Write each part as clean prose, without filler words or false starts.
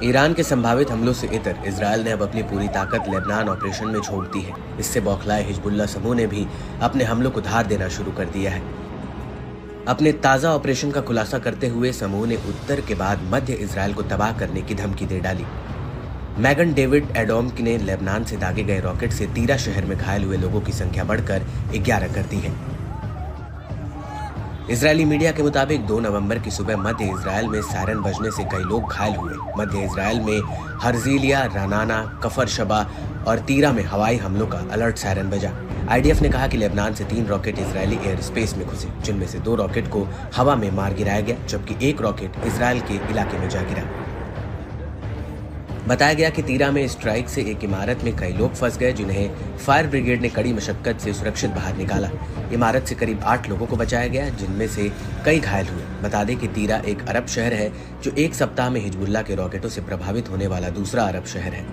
Iran के संभावित हमलों से इतर इजरायल ने अब अपनी पूरी ताकत लेबनान ऑपरेशन में झोंक दी है। इससे बौखलाए हिजबुल्लाह समूह ने भी अपने हमलों को धार देना शुरू कर दिया है। अपने ताज़ा ऑपरेशन का खुलासा करते हुए समूह ने उत्तर के बाद मध्य इजरायल को तबाह करने की धमकी दे डाली। मैगन डेविड एडोम ने लेबनान से दागे गए रॉकेट से तीरा शहर में घायल हुए लोगों की संख्या बढ़कर 11 कर दी है। इजरायली मीडिया के मुताबिक 2 नवंबर की सुबह मध्य इजरायल में सायरन बजने से कई लोग घायल हुए। मध्य इजरायल में हर्जिलिया, रानाना, कफर शबा और तीरा में हवाई हमलों का अलर्ट सायरन बजा। आईडीएफ ने कहा कि लेबनान से 3 रॉकेट इजरायली एयर स्पेस में घुसे, जिनमें से 2 रॉकेट को हवा में मार गिराया गया, जबकि 1 रॉकेट इजरायल के इलाके में जा गिरा। बताया गया कि तीरा में स्ट्राइक से एक इमारत में कई लोग फंस गए, जिन्हें फायर ब्रिगेड ने कड़ी मशक्कत से सुरक्षित बाहर निकाला। इमारत से करीब 8 लोगों को बचाया गया, जिनमें से कई घायल हुए। बता दें कि तीरा एक अरब शहर है, जो एक सप्ताह में हिजबुल्लाह के रॉकेटों से प्रभावित होने वाला दूसरा अरब शहर है।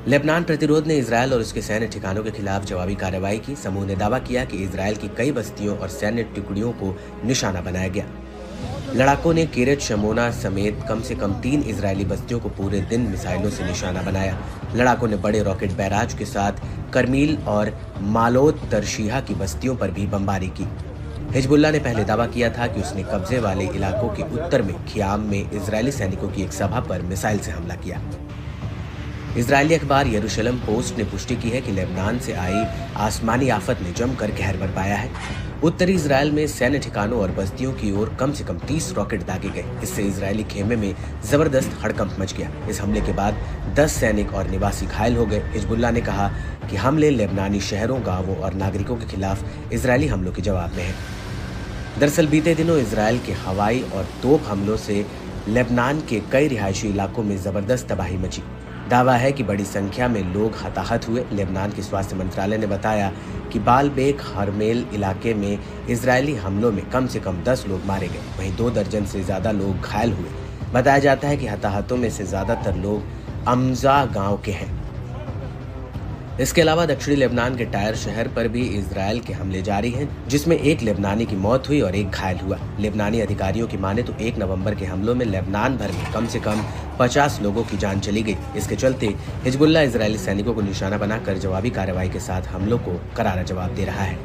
लेबनान प्रतिरोध ने इजरायल और उसके सैन्य ठिकानों के खिलाफ जवाबी कार्रवाई की। समूह ने दावा किया कि इजरायल की कई बस्तियों और सैन्य टुकड़ियों को निशाना बनाया गया। लड़ाकों ने किरेत शमोना समेत कम से कम 3 इजरायली बस्तियों को पूरे दिन मिसाइलों से निशाना बनाया। लड़ाकों ने बड़े रॉकेट बैराज के साथ करमील और मालोत तरशीहा की बस्तियों पर भी बमबारी की। हिजबुल्लाह ने पहले दावा किया था कि उसने कब्जे वाले इलाकों के उत्तर में खियाम में इजरायली सैनिकों की एक सभा पर मिसाइल से हमला किया। इजरायली अखबार यरूशलेम पोस्ट ने पुष्टि की है कि लेबनान से आई आसमानी आफत ने जमकर कहर बरपाया है। उत्तरी इजरायल में सैन्य ठिकानों और बस्तियों की ओर कम से कम 30 रॉकेट दागे गए। इससे इजरायली खेमे में जबरदस्त हड़कंप मच गया। इस हमले के बाद 10 सैनिक और निवासी घायल हो गए। हिजबुल्लाह ने कहा कि हमले लेबनानी शहरों, गांवों और नागरिकों के खिलाफ इजरायली हमलों के जवाब में है। दरअसल बीते दिनों इजरायल के हवाई और तोप हमलों से लेबनान के कई रिहायशी इलाकों में जबरदस्त तबाही मची। दावा है कि बड़ी संख्या में लोग हताहत हुए। लेबनान के स्वास्थ्य मंत्रालय ने बताया कि बालबेक हरमेल इलाके में इजरायली हमलों में कम से कम 10 लोग मारे गए, वहीं 2 दर्जन से ज्यादा लोग घायल हुए। बताया जाता है कि हताहतों में से ज्यादातर लोग अमजा गांव के हैं। इसके अलावा दक्षिणी लेबनान के टायर शहर पर भी इजरायल के हमले जारी हैं, जिसमें एक लेबनानी की मौत हुई और एक घायल हुआ। लेबनानी अधिकारियों की माने तो 1 नवंबर के हमलों में लेबनान भर में कम से कम 50 लोगों की जान चली गई। इसके चलते हिजबुल्लाह इजरायली सैनिकों को निशाना बनाकर जवाबी कार्रवाई के साथ हमलों को करारा जवाब दे रहा है।